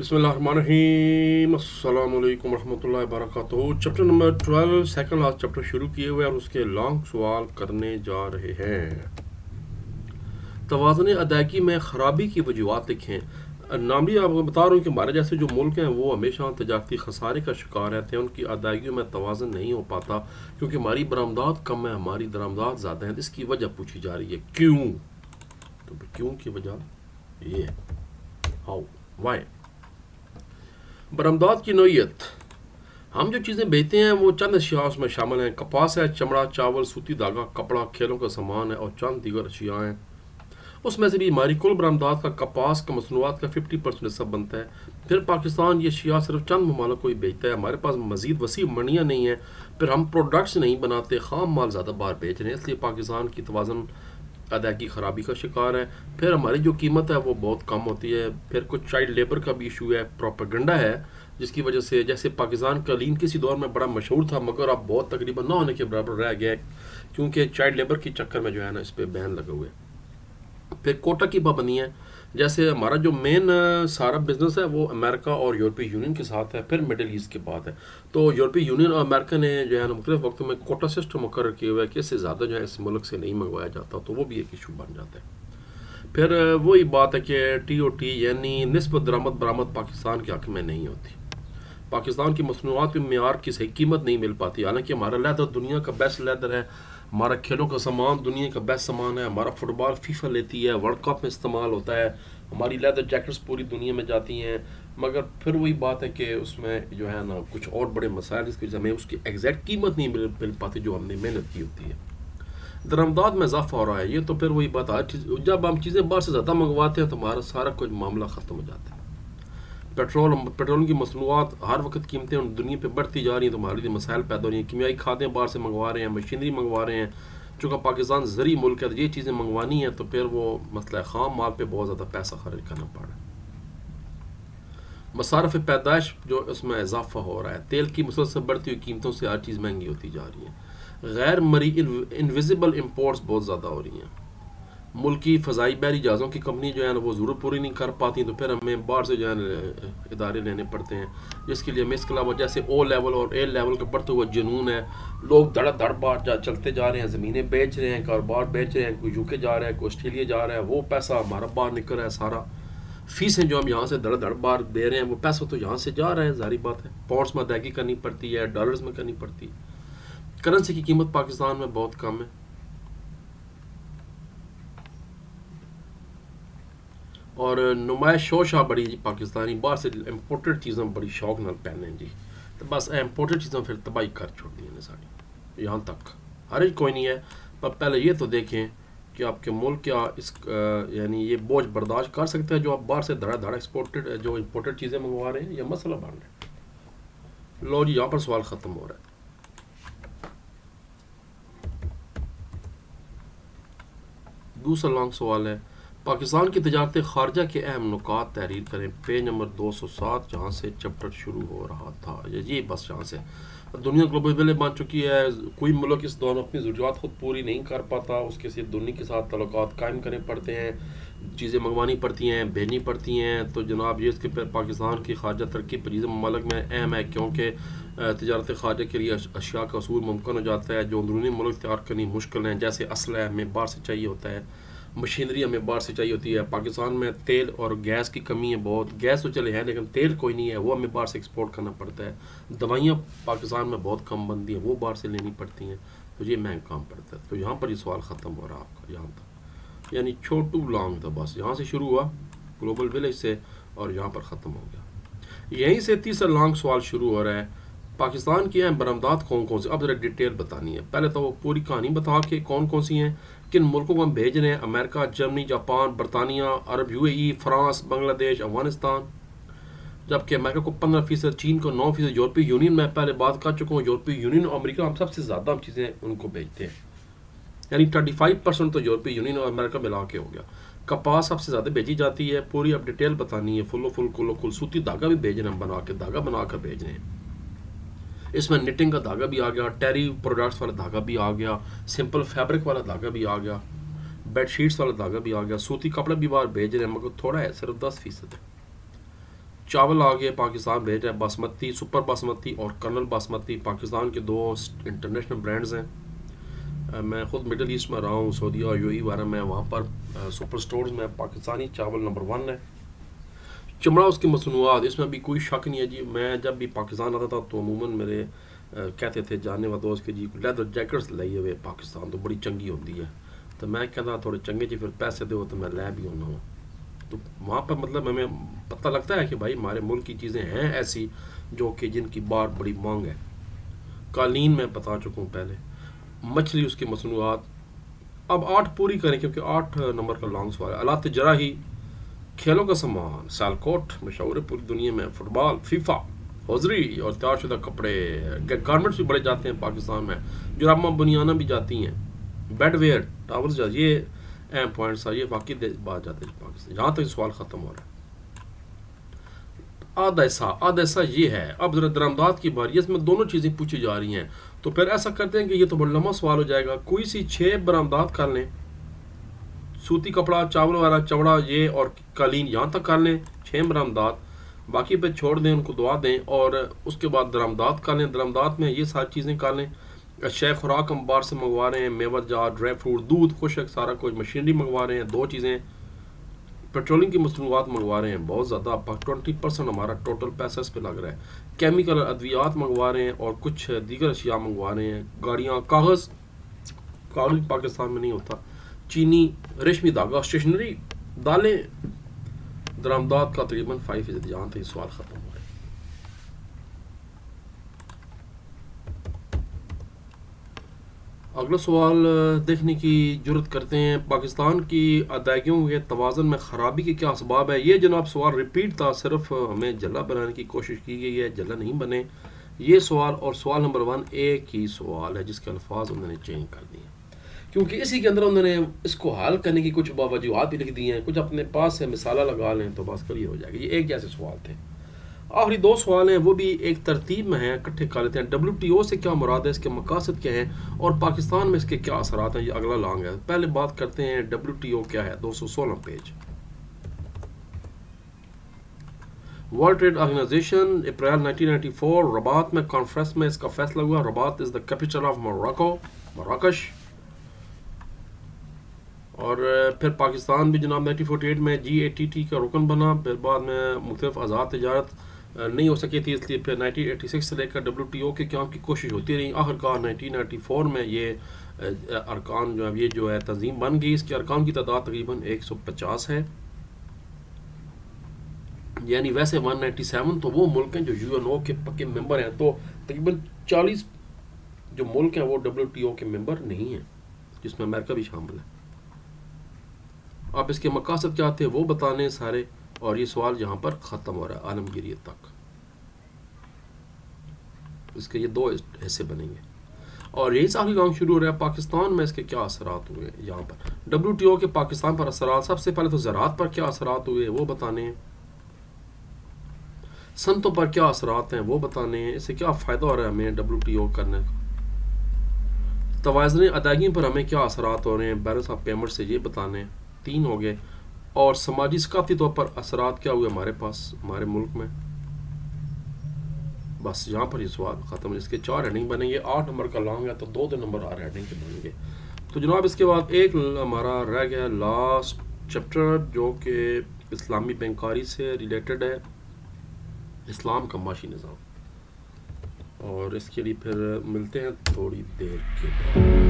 बिस्मिल्लाहिर्रहमानिर्रहीम अस्सलाम वालेकुम रहमतुल्लाहि वबरकातुहू। Chapter number 12 second last chapter शुरू किए हुए और उसके लॉन्ग सवाल करने जा रहे हैं। तवाज़ुन अदायगी में ख़राबी की वजूहात लिखें। नामी आपको बता रहा हूँ कि हमारे जैसे जो मुल्क हैं वो हमेशा तजारती खसारे का शिकार रहते हैं, उनकी अदायगियों में तवाज़ुन नहीं हो पाता क्योंकि हमारी बरामदात कम है, हमारी दरामदात ज़्यादा हैं। इसकी वजह पूछी जा रही है क्यों, तो क्यों की वजह ये है, हाउ, वाई। बरामदात की नोयत, हम जो चीज़ें बेचते हैं वो चंद अशिया उसमें शामिल हैं। कपास है, चमड़ा, चावल, सूती धागा, कपड़ा, खेलों का सामान है और चंद दीगर अशिया हैं। उसमें से भी हमारी कुल बरामदात का कपास का मसनूआत का 50% हिस्सा बनता है। फिर पाकिस्तान ये अशिया सिर्फ चंद ममालिक को ही बेचता है। हमारे पास मज़ीद वसी मंडियाँ नहीं हैं। फिर हम प्रोडक्ट्स नहीं बनाते, ख़ाम माल ज़्यादा बाहर बेच रहे हैं, इसलिए पाकिस्तान की तवाज़ुन अदायगी ख़राबी का शिकार है। फिर हमारी जो कीमत है वो बहुत कम होती है। फिर कुछ चाइल्ड लेबर का भी इशू है, प्रोपेगेंडा है, जिसकी वजह से जैसे पाकिस्तान कालीन किसी दौर में बड़ा मशहूर था मगर अब बहुत तकरीबन ना होने के बराबर रह गया है क्योंकि चाइल्ड लेबर के चक्कर में जो है ना इस पर बैन लगे हुए। फिर कोटा की पाबंदियाँ, जैसे हमारा जो मेन सारा बिजनेस है वो अमेरिका और यूरोपीय यूनियन के साथ है, फिर मिडिल ईस्ट के बाद है। तो यूरोपीय यूनियन और अमेरिका ने जो है ना मुख्तलिफ वक्तों में कोटा सिस्टम मुकर्रर किया हुआ है कि इससे ज़्यादा जो है इस मुल्क से नहीं मंगवाया जाता, तो वो भी एक इशू बन जाता है। फिर वही बात है कि TOT यानी निस्बत दरामद बरामद पाकिस्तान के हक़ में नहीं होती। पाकिस्तान की मसनूआत के मेयार की सही कीमत नहीं मिल पाती। हालांकि हमारा लेदर दुनिया का बेस्ट लेदर है, हमारा खेलों का सामान दुनिया का बेस्ट सामान है, हमारा फुटबॉल फीफा लेती है, वर्ल्ड कप में इस्तेमाल होता है, हमारी लेदर जैकेट्स पूरी दुनिया में जाती हैं। मगर फिर वही बात है कि उसमें जो है ना कुछ और बड़े मसाइल जिसकी वजह से हमें उसकी एग्जैक्ट कीमत नहीं मिल पाती जो हमने मेहनत की होती है। दरामदात में इजाफा हो रहा है, ये तो फिर वही बात है, जब हम चीज़ें बाहर से ज़्यादा मंगवाते हैं तो हमारा सारा कुछ मामला ख़त्म हो जाता है। पेट्रोल की मसनूआत हर वक्त कीमतें दुनिया पे बढ़ती जा रही हैं तो हमारे लिए मसाइल पैदा हो रही हैं। कीमियाई खादें बाहर से मंगवा रहे हैं, मशीनरी मंगवा रहे हैं। चूँकि पाकिस्तान ज़री मुल्क है तो ये चीज़ें मंगवानी है तो फिर वो मसला ख़ाम माल पे बहुत ज़्यादा पैसा खर्च करना पड़ रहा है। मसारफ़ पैदाइश जो उसमें इजाफा हो रहा है, तेल की मुसलसल बढ़ती हुई कीमतों से हर चीज़ महंगी होती जा रही है। गैर मरी इनविजिबल इम्पोर्ट्स बहुत ज़्यादा हो रही हैं। मुल्की फ़ज़ाई बहरी जहाज़ों की कंपनी जो है ना वो ज़रूरत पूरी नहीं कर पाती तो फिर हमें बाहर से जो है ना इदारे लेने पड़ते हैं, जिसके लिए हमें इसके अलावा जैसे O लेवल और A लेवल का बढ़ता हुआ जुनून है। लोग धड़ धड़ बाहर चलते जा रहे हैं, ज़मीनें बेच रहे हैं, कारोबार बेच रहे हैं, कोई UK जा रहा है, कोई ऑस्ट्रेलिया जा रहा है, वो पैसा हमारा बाहर निकल रहा है सारा। फीसें जो हम यहाँ से धड़ धड़ बाहर दे रहे हैं वो पैसा तो यहाँ से जा रहा है, ज़ाहिर बात है। पाउंड्स में अदायगी करनी पड़ती है, डॉलर्स में करनी पड़ती है। करेंसी की कीमत पाकिस्तान में बहुत कम है और नुमाइश शोशा बड़ी जी पाकिस्तानी बाहर से इम्पोर्टेड चीज़ें बड़ी शौक नाल पहने जी, तो बस इम्पोर्टेड चीज़ें फिर तबाही कर छोड़ती हैं साड़ी। यहाँ तक हर कोई नहीं है, पर पहले ये तो देखें कि आपके मुल्क क्या इस यानी ये बोझ बर्दाश्त कर सकते हैं जो आप बाहर से धड़ा धड़ा एक्सपोर्टेड जो इम्पोर्टेड चीज़ें मंगवा रहे हैं, या मसला बन रहा है। लो जी, यहाँ पर सवाल ख़त्म हो रहा है। दूसरा लॉन्ग सवाल है, पाकिस्तान की तजारत खारजा के अहम नुकात तहरीर करें। पेज नंबर 207 जहाँ से चैप्टर शुरू हो रहा था, ये बस जहाँ से दुनिया ग्लोबल विलेज बन चुकी है। कोई मुल्क इस दौरान अपनी ज़रूरत खुद पूरी नहीं कर पाता, उसके सिर्फ दुनिया के साथ तल्लुकात कायम करने पड़ते हैं, चीज़ें मंगवानी पड़ती हैं, भेजनी पड़ती हैं। तो जनाब ये इसके पाकिस्तान की खारजा तरक्की पजीज़ ममालिक में अहम है क्योंकि तजारत खारजा के लिए अशिया का असूल मुमकिन हो जाता है जो अंदरूनी मुल्क तैयार करनी मुश्किल हैं। जैसे असला हमें बाहर से चाहिए होता है, मशीनरी हमें बाहर से चाहिए होती है। पाकिस्तान में तेल और गैस की कमी है बहुत, गैस तो चले हैं लेकिन तेल कोई नहीं है, वो हमें बाहर से एक्सपोर्ट करना पड़ता है। दवाइयाँ पाकिस्तान में बहुत कम बनती हैं, वो बाहर से लेनी पड़ती हैं, तो ये महंगा काम पड़ता है। तो यहाँ पर ये सवाल ख़त्म हो रहा है आपका यहाँ तक, यानी छोटू लॉन्ग था, बस यहाँ से शुरू हुआ ग्लोबल विलेज से और यहाँ पर ख़त्म हो गया। यहीं से तीसरा लॉन्ग सवाल शुरू हो रहा है, पाकिस्तान की अहम बरामदात कौन कौन सी। अब ज़रा डिटेल बतानी है, पहले तो वो पूरी कहानी बता के कौन कौन सी हैं, किन मुल्कों को हम भेज रहे हैं, अमेरिका, जर्मनी, जापान, बरतानिया, अरब UAE, फ्रांस, बांग्लादेश, अफगानिस्तान। जबकि अमेरिका को 15%, चीन को 9%, यूरोपीय यूनियन में पहले बात कर चुका हूँ, यूरोपीय यूनियन और अमेरिका हम सबसे ज़्यादा हम चीज़ें उनको भेजते हैं, यानी 35% तो यूरोपीय यूनियन और अमेरिका मिला के हो गया। कपास सबसे ज़्यादा भेजी जाती है, पूरी अब डिटेल बतानी है, फुल सूती धागा भी भेज रहे हैं, बना के धागा बना कर भेज रहे हैं। इसमें निटिंग का धागा भी आ गया, टेरी प्रोडक्ट्स वाला धागा भी आ गया, सिंपल फैब्रिक वाला धागा भी आ गया, बेडशीट्स वाला धागा भी आ गया, सूती कपड़ा भी बाहर भेज रहे हैं मगर थोड़ा है, सिर्फ 10% है। چاول آگے پاکستان بھیج رہا ہے، باسمتی، سپر باسمتی اور کرنل باسمتی، پاکستان کے دو انٹرنیشنل برانڈز ہیں۔ میں خود مڈل ایسٹ میں رہا ہوں، سعودیہ اور یو اے وغیرہ میں، وہاں پر سپر سٹورز میں پاکستانی چاول نمبر 1 ہے۔ چمڑا اس کی مصنوعات، اس میں بھی کوئی شک نہیں ہے جی۔ میں جب بھی پاکستان آتا تھا تو عموماً میرے کہتے تھے جاننے والے دوست کہ جی لیدر جیکٹس لائیے ہوئے پاکستان تو بڑی چنگی ہوتی ہے، تو میں کہتا تھوڑے چنگے جی پھر پیسے دو تو میں لے بھی ہونا ہوں۔ تو وہاں پر مطلب ہمیں پتہ لگتا ہے کہ بھائی ہمارے ملک کی چیزیں ہیں ایسی جو کہ جن کی بڑی مانگ ہے۔ قالین میں بتا چکا ہوں پہلے، مچھلی اس کی مصنوعات۔ اب 8 پوری کریں کیونکہ 8 نمبر کا لانگ سوال ہے۔ آلات جراحی، کھیلوں کا سامان، سالکوٹ مشہور ہے پوری دنیا میں، فٹ بال، فیفا، حوزری اور تیار شدہ کپڑے، گارمنٹس بھی بڑے جاتے ہیں پاکستان میں، جراباں بنیانہ بھی جاتی ہیں، بیڈ ویئر، ٹاولز، یہ اہم پوائنٹس ہیں، یہ واقعی بات جاتے ہیں پاکستان۔ یہاں تک سوال ختم ہو رہا ہے۔ آدھا حصہ یہ ہے۔ اب ذرا درآمدات کی باری، اس میں دونوں چیزیں پوچھی جا رہی ہیں، تو پھر ایسا کرتے ہیں کہ یہ تو بڑا لمبا سوال ہو جائے گا، کوئی سی 6 برآمدات کر لیں، سوتی کپڑا، چاول وغیرہ، چمڑا یہ اور قالین، یہاں تک کر لیں 6 برآمدات، باقی پہ چھوڑ دیں، ان کو دعا دیں، اور اس کے بعد درآمدات کر لیں۔ درآمدات میں یہ ساری چیزیں کر لیں، اشیاء خوراک ہم باہر سے منگوا رہے ہیں، میوہ جات، ڈرائی فروٹ، دودھ، خشک، سارا کچھ، مشینری منگوا رہے ہیں 2 چیزیں، پیٹرولنگ کی مصنوعات منگوا رہے ہیں بہت زیادہ، 20% ہمارا ٹوٹل پیسہ اس پہ لگ رہا ہے، کیمیکل ادویات منگوا رہے ہیں اور کچھ دیگر اشیاء منگوا رہے ہیں، گاڑیاں، کاغذ پاکستان میں نہیں ہوتا، چینی، ریشمی دھاگا، اسٹیشنری، دالیں، درآمدات کا تقریباً 5%۔ جہاں تک سوال ختم ہوا ہے۔ اگلا سوال دیکھنے کی جرت کرتے ہیں، پاکستان کی ادائیگیوں کے توازن میں خرابی کے کیا اسباب ہے؟ یہ جناب سوال ریپیٹ تھا، صرف ہمیں جلا بنانے کی کوشش کی گئی ہے، جلا نہیں بنے یہ سوال، اور سوال نمبر 1 ایک ہی سوال ہے جس کے الفاظ انہوں نے چینج کر دیے، کیونکہ اسی کے اندر انہوں نے اس کو حل کرنے کی کچھ وجوہات بھی لکھ دی ہیں، کچھ اپنے پاس سے مثالہ لگا لیں تو بس کلیئر ہو جائے گا۔ یہ ایک جیسے سوال تھے۔ آخری 2 سوال ہیں، وہ بھی ایک ترتیب میں ہیں، اکٹھے کر لیتے ہیں۔ WTO سے کیا مراد ہے، اس کے مقاصد کیا ہیں اور پاکستان میں اس کے کیا اثرات ہیں؟ یہ اگلا لانگ ہے۔ پہلے بات کرتے ہیں WTO کیا ہے، 216 page. World trade organization, April 1994 Rabat میں کانفرنس میں اس کا فیصلہ ہوا۔ رباط از دا کیپٹل آف مراکش۔ اور پھر پاکستان بھی جناب 1948 میں GATT کا رکن بنا، پھر بعد میں مختلف آزاد تجارت نہیں ہو سکی تھی، اس لیے پھر 1986 سے لے کر WTO کے قیام کی کوشش ہوتی رہی۔ آخرکار 1994 میں یہ ارکان جو ہے تنظیم بن گئی، اس کے ارکان کی تعداد تقریباً 150 ہے، یعنی ویسے 197 تو وہ ملک ہیں جو UNO کے پکے ممبر ہیں، تو تقریباً 40 جو ملک ہیں وہ WTO کے ممبر نہیں ہیں، جس میں امریکہ بھی شامل ہے۔ اب اس کے مقاصد کیا تھے وہ بتانے سارے، اور یہ سوال یہاں پر ختم ہو رہا ہے عالمگیریت تک۔ اس کے یہ 2 حصے بنیں گے، اور یہی سے آخری کام شروع ہو رہا ہے۔ پاکستان میں اس کے کیا اثرات ہوئے یہاں پر، WTO کے پاکستان پر اثرات، سب سے پہلے تو زراعت پر کیا اثرات ہوئے وہ بتانے ہیں، صنعتوں پر کیا اثرات ہیں وہ بتانے ہیں، اس سے کیا فائدہ ہو رہا ہے ہمیں WTO کرنے کا، توازن ادائیگی پر ہمیں کیا اثرات ہو رہے ہیں بیلنس آف پیمنٹ سے، یہ بتانے ہیں، 3 ہو گئے، اور سماجی ثقافتی طور پر اثرات کیا ہوئے ہمارے پاس ہمارے ملک میں۔ بس یہاں پر یہ سوال ختم، اس کے 4 ہیڈنگ بنیں گے، 8 نمبر کا لانگ ہے تو 2 نمبر اور ہیڈنگ کے بنیں گے۔ تو جناب اس کے بعد ایک ہمارا رہ گیا لاسٹ چیپٹر جو کہ اسلامی بینکاری سے ریلیٹڈ ہے، اسلام کا معاشی نظام، اور اس کے لیے پھر ملتے ہیں تھوڑی دیر کے بعد۔